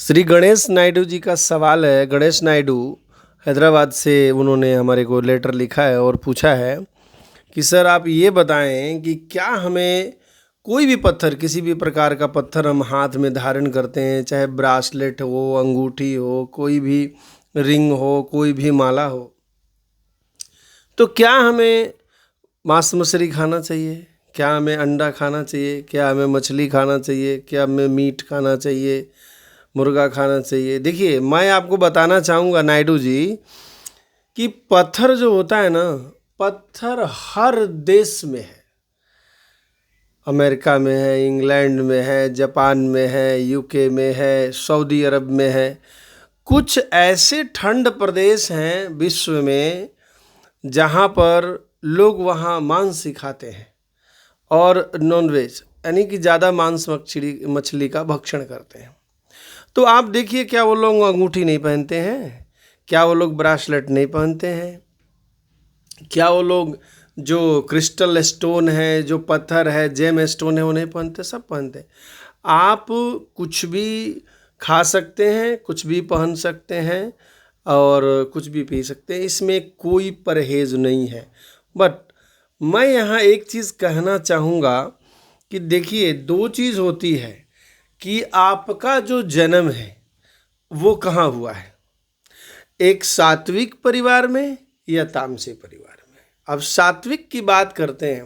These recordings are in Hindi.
श्री गणेश नायडू जी का सवाल है। गणेश नायडू हैदराबाद से उन्होंने हमारे को लेटर लिखा है और पूछा है कि सर आप ये बताएं कि क्या हमें कोई भी पत्थर, किसी भी प्रकार का पत्थर हम हाथ में धारण करते हैं, चाहे ब्रासलेट हो, अंगूठी हो, कोई भी रिंग हो, कोई भी माला हो, तो क्या हमें मांस मछली खाना चाहिए? क्या हमें अंडा खाना चाहिए? क्या हमें मछली खाना चाहिए? क्या हमें मीट खाना चाहिए? मुर्गा खाना चाहिए? देखिए, मैं आपको बताना चाहूँगा नायडू जी कि पत्थर जो होता है ना, पत्थर हर देश में है। अमेरिका में है, इंग्लैंड में है, जापान में है, यूके में है, सऊदी अरब में है। कुछ ऐसे ठंड प्रदेश हैं विश्व में जहाँ पर लोग वहाँ मांस ही खाते हैं और नॉनवेज यानी कि ज़्यादा मांस मछली का भक्षण करते हैं। तो आप देखिए, क्या वो लोग अंगूठी नहीं पहनते हैं? क्या वो लोग ब्रासलेट नहीं पहनते हैं? क्या वो लोग जो क्रिस्टल स्टोन है, जो पत्थर है, जेम स्टोन है, वो नहीं पहनते? सब पहनते हैं। आप कुछ भी खा सकते हैं, कुछ भी पहन सकते हैं और कुछ भी पी सकते हैं, इसमें कोई परहेज नहीं है। बट मैं यहाँ एक चीज़ कहना चाहूँगा कि देखिए, दो चीज़ होती है कि आपका जो जन्म है वो कहाँ हुआ है, एक सात्विक परिवार में या तामसी परिवार में। अब सात्विक की बात करते हैं।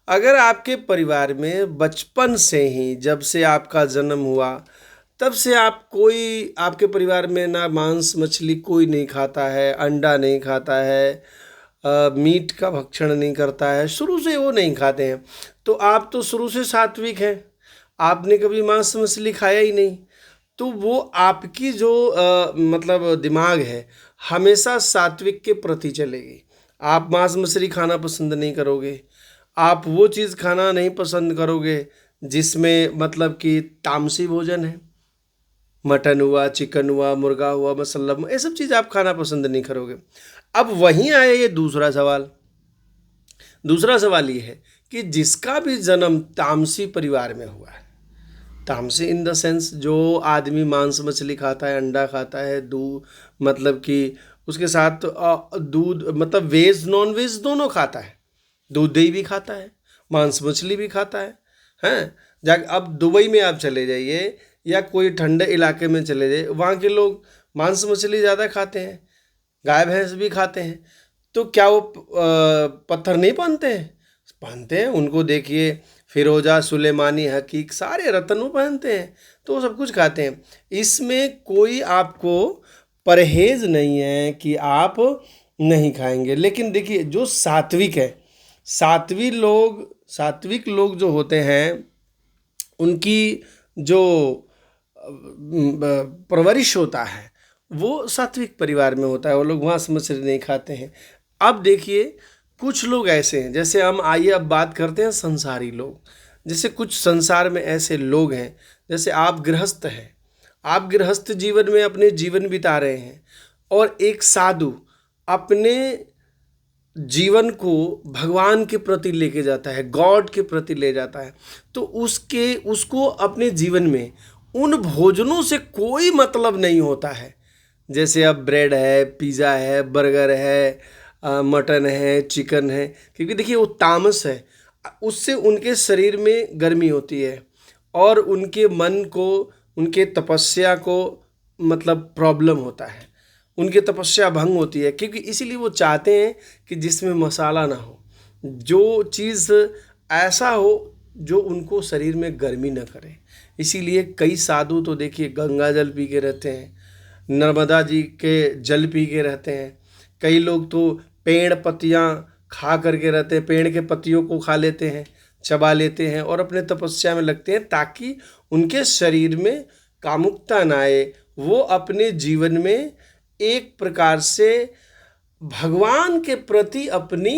अगर आपके परिवार में बचपन से ही, जब से आपका जन्म हुआ तब से आपके परिवार में ना मांस मछली कोई नहीं खाता है, अंडा नहीं खाता है, मीट का भक्षण नहीं करता है, शुरू से वो नहीं खाते हैं, तो आप तो शुरू से सात्विक हैं। आपने कभी मांस मछली खाया ही नहीं, तो वो आपकी जो मतलब दिमाग है हमेशा सात्विक के प्रति चलेगी। आप मांस मछली खाना पसंद नहीं करोगे, आप वो चीज़ खाना नहीं पसंद करोगे जिसमें मतलब कि तामसी भोजन है। मटन हुआ, चिकन हुआ, मुर्गा हुआ, मसाला, ये सब चीज़ आप खाना पसंद नहीं करोगे। अब वहीं आया ये दूसरा सवाल। दूसरा सवाल ये है कि जिसका भी जन्म तामसी परिवार में हुआ है, तामसी इन द सेंस जो आदमी मांस मछली खाता है, अंडा खाता है, दूध मतलब कि उसके साथ दूध मतलब वेज नॉन वेज दोनों खाता है, दूध दही भी खाता है, मांस मछली भी खाता है। हैं जा अब दुबई में आप चले जाइए या कोई ठंडे इलाके में चले जाइए, वहाँ के लोग मांस मछली ज़्यादा खाते हैं, गाय भैंस भी खाते हैं। तो क्या वो पत्थर नहीं पहनते हैं? पहनते हैं। उनको देखिए, फिरोजा, सुलेमानी, हकीक, सारे रत्न वो पहनते हैं, तो वो सब कुछ खाते हैं। इसमें कोई आपको परहेज नहीं है कि आप नहीं खाएंगे। लेकिन देखिए, जो सात्विक है, सात्विक लोग जो होते हैं उनकी जो परवरिश होता है वो सात्विक परिवार में होता है। वो लोग मांस मछली नहीं खाते हैं। अब देखिए, कुछ लोग ऐसे हैं, जैसे हम आइए अब बात करते हैं संसारी लोग। जैसे कुछ संसार में ऐसे लोग हैं, जैसे आप गृहस्थ हैं, आप गृहस्थ जीवन में अपने जीवन बिता रहे हैं और एक साधु अपने जीवन को भगवान के प्रति लेके जाता है, गॉड के प्रति ले जाता है, तो उसको अपने जीवन में उन भोजनों से कोई मतलब नहीं होता है। जैसे अब ब्रेड है, पिज़्ज़ा है, बर्गर है, मटन है, चिकन है, क्योंकि देखिए वो तामस है, उससे उनके शरीर में गर्मी होती है और उनके मन को, उनके तपस्या को मतलब प्रॉब्लम होता है, उनकी तपस्या भंग होती है, क्योंकि इसीलिए वो चाहते हैं कि जिसमें मसाला ना हो, जो चीज़ ऐसा हो जो उनको शरीर में गर्मी न करे। इसीलिए कई साधु तो देखिए गंगा जल पी के रहते हैं, नर्मदा जी के जल पी के रहते हैं। कई लोग तो पेड़ पत्तियाँ खा करके रहते हैं, पेड़ के पत्तियों को खा लेते हैं, चबा लेते हैं और अपने तपस्या में लगते हैं, ताकि उनके शरीर में कामुकता ना आए, वो अपने जीवन में एक प्रकार से भगवान के प्रति अपनी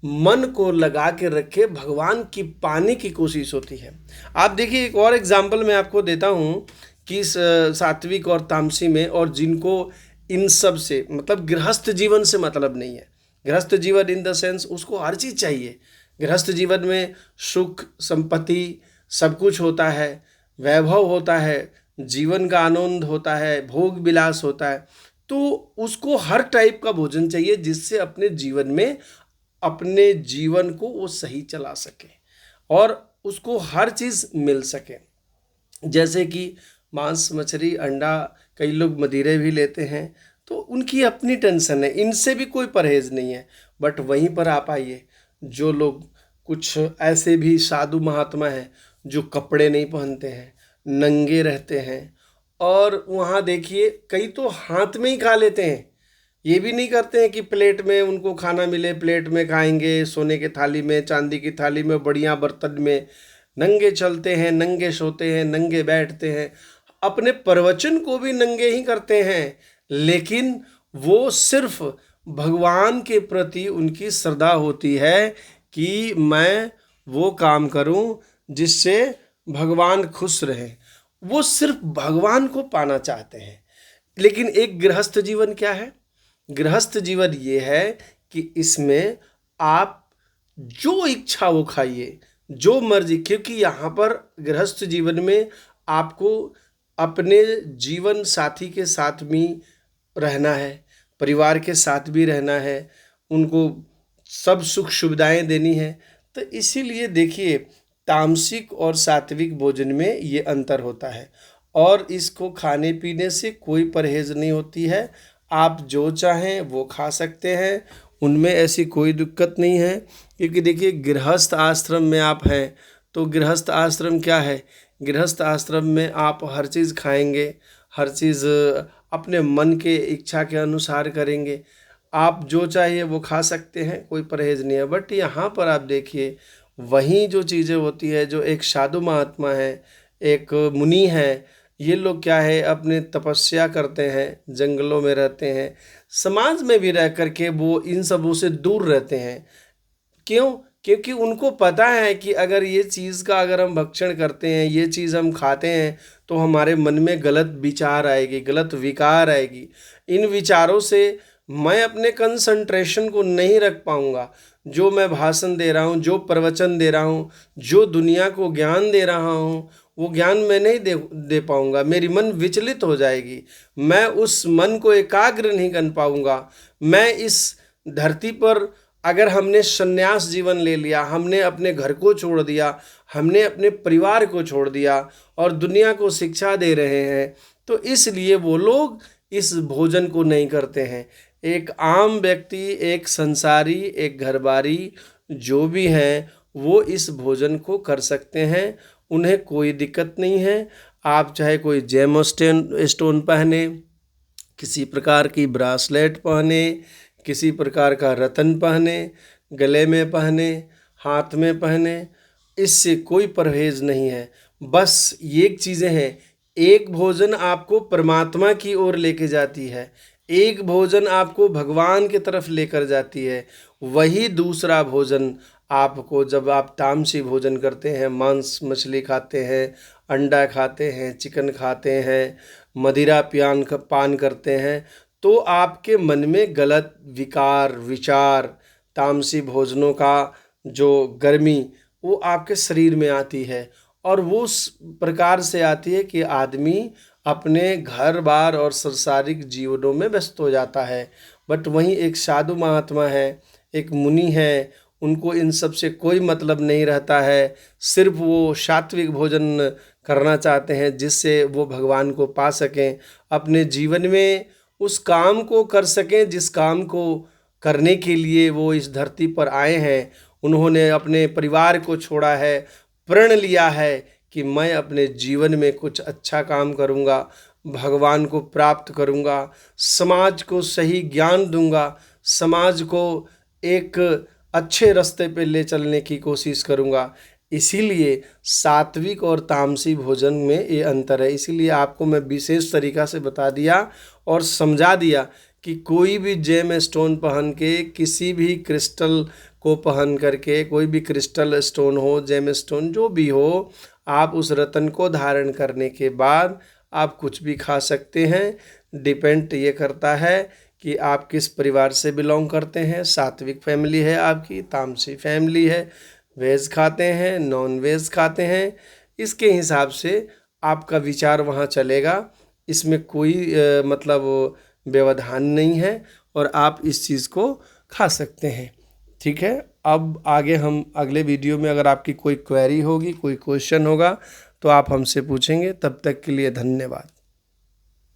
मन को लगा के रखे, भगवान की पाने की कोशिश होती है। आप देखिए, एक और एग्जाम्पल मैं आपको देता हूँ कि सात्विक और तामसी में, और जिनको इन सब से मतलब गृहस्थ जीवन से मतलब नहीं है। गृहस्थ जीवन इन द सेंस उसको हर चीज़ चाहिए। गृहस्थ जीवन में सुख संपत्ति सब कुछ होता है, वैभव होता है, जीवन का आनंद होता है, भोग विलास होता है, तो उसको हर टाइप का भोजन चाहिए जिससे अपने जीवन को वो सही चला सके और उसको हर चीज़ मिल सके। जैसे कि मांस, मछली, अंडा, कई लोग मदिरे भी लेते हैं, तो उनकी अपनी टेंशन है, इनसे भी कोई परहेज नहीं है। बट वहीं पर आप आइए, जो लोग कुछ ऐसे भी साधु महात्मा हैं जो कपड़े नहीं पहनते हैं, नंगे रहते हैं, और वहाँ देखिए कई तो हाथ में ही खा लेते हैं। ये भी नहीं करते हैं कि प्लेट में उनको खाना मिले, प्लेट में खाएंगे, सोने की थाली में, चांदी की थाली में, बढ़िया बर्तन में। नंगे चलते हैं, नंगे सोते हैं, नंगे बैठते हैं, अपने प्रवचन को भी नंगे ही करते हैं, लेकिन वो सिर्फ भगवान के प्रति उनकी श्रद्धा होती है कि मैं वो काम करूं जिससे भगवान खुश रहे। वो सिर्फ भगवान को पाना चाहते हैं। लेकिन एक गृहस्थ जीवन क्या है? गृहस्थ जीवन ये है कि इसमें आप जो इच्छा वो खाइए, जो मर्जी, क्योंकि यहाँ पर गृहस्थ जीवन में आपको अपने जीवन साथी के साथ भी रहना है, परिवार के साथ भी रहना है, उनको सब सुख सुविधाएं देनी है। तो इसीलिए देखिए, तामसिक और सात्विक भोजन में ये अंतर होता है, और इसको खाने पीने से कोई परहेज नहीं होती है। आप जो चाहें वो खा सकते हैं, उनमें ऐसी कोई दिक्कत नहीं है। क्योंकि देखिए, गृहस्थ आश्रम में आप हैं, तो गृहस्थ आश्रम क्या है? गृहस्थ आश्रम में आप हर चीज़ खाएंगे, हर चीज़ अपने मन के इच्छा के अनुसार करेंगे, आप जो चाहिए वो खा सकते हैं, कोई परहेज नहीं है। बट यहाँ पर आप देखिए, वहीं जो चीज़ें होती है, जो एक साधु महात्मा है, एक मुनि है, ये लोग क्या है, अपने तपस्या करते हैं, जंगलों में रहते हैं, समाज में भी रह करके वो इन सबों से दूर रहते हैं। क्यों? क्योंकि उनको पता है कि अगर ये चीज़ का अगर हम भक्षण करते हैं, ये चीज़ हम खाते हैं, तो हमारे मन में गलत विचार आएगी, गलत विकार आएगी। इन विचारों से मैं अपने कंसंट्रेशन को नहीं रख पाऊंगा। जो मैं भाषण दे रहा हूँ, जो प्रवचन दे रहा हूँ, जो दुनिया को ज्ञान दे रहा हूँ, वो ज्ञान मैं नहीं दे पाऊंगा। मेरी मन विचलित हो जाएगी, मैं उस मन को एकाग्र नहीं कर पाऊंगा। मैं इस धरती पर अगर हमने संन्यास जीवन ले लिया, हमने अपने घर को छोड़ दिया, हमने अपने परिवार को छोड़ दिया और दुनिया को शिक्षा दे रहे हैं, तो इसलिए वो लोग इस भोजन को नहीं करते हैं। एक आम व्यक्ति, एक संसारी, एक घरबारी जो भी हैं, वो इस भोजन को कर सकते हैं, उन्हें कोई दिक्कत नहीं है। आप चाहे कोई जेम स्टोन पहने, किसी प्रकार की ब्रासलेट पहने, किसी प्रकार का रतन पहने, गले में पहने, हाथ में पहने, इससे कोई परहेज नहीं है। बस ये चीज़ें हैं, एक भोजन आपको परमात्मा की ओर लेके जाती है, एक भोजन आपको भगवान की तरफ लेकर जाती है। वही दूसरा भोजन आपको, जब आप तामसी भोजन करते हैं, मांस मछली खाते हैं, अंडा खाते हैं, चिकन खाते हैं, मदिरा पान करते हैं, तो आपके मन में गलत विकार, विचार, तामसी भोजनों का जो गर्मी वो आपके शरीर में आती है, और वो उस प्रकार से आती है कि आदमी अपने घर बार और संसारिक जीवनों में व्यस्त हो जाता है। बट वहीं एक साधु महात्मा है, एक मुनि है, उनको इन सब से कोई मतलब नहीं रहता है, सिर्फ वो सात्विक भोजन करना चाहते हैं जिससे वो भगवान को पा सकें, अपने जीवन में उस काम को कर सकें जिस काम को करने के लिए वो इस धरती पर आए हैं। उन्होंने अपने परिवार को छोड़ा है, प्रण लिया है कि मैं अपने जीवन में कुछ अच्छा काम करूंगा, भगवान को प्राप्त करूंगा, समाज को सही ज्ञान दूंगा, समाज को एक अच्छे रास्ते पे ले चलने की कोशिश करूंगा। इसीलिए सात्विक और तामसी भोजन में ये अंतर है। इसीलिए आपको मैं विशेष तरीक़ा से बता दिया और समझा दिया कि कोई भी जेम स्टोन पहन के, किसी भी क्रिस्टल को पहन करके, कोई भी क्रिस्टल स्टोन हो, जेम स्टोन जो भी हो, आप उस रतन को धारण करने के बाद आप कुछ भी खा सकते हैं। डिपेंड ये करता है कि आप किस परिवार से बिलोंग करते हैं। सात्विक फैमिली है आपकी, तामसी फैमिली है, वेज खाते हैं, नॉन वेज खाते हैं, इसके हिसाब से आपका विचार वहाँ चलेगा। इसमें कोई मतलब व्यवधान नहीं है और आप इस चीज़ को खा सकते हैं। ठीक है, अब आगे हम अगले वीडियो में अगर आपकी कोई क्वेरी होगी, कोई क्वेश्चन होगा तो आप हमसे पूछेंगे। तब तक के लिए धन्यवाद।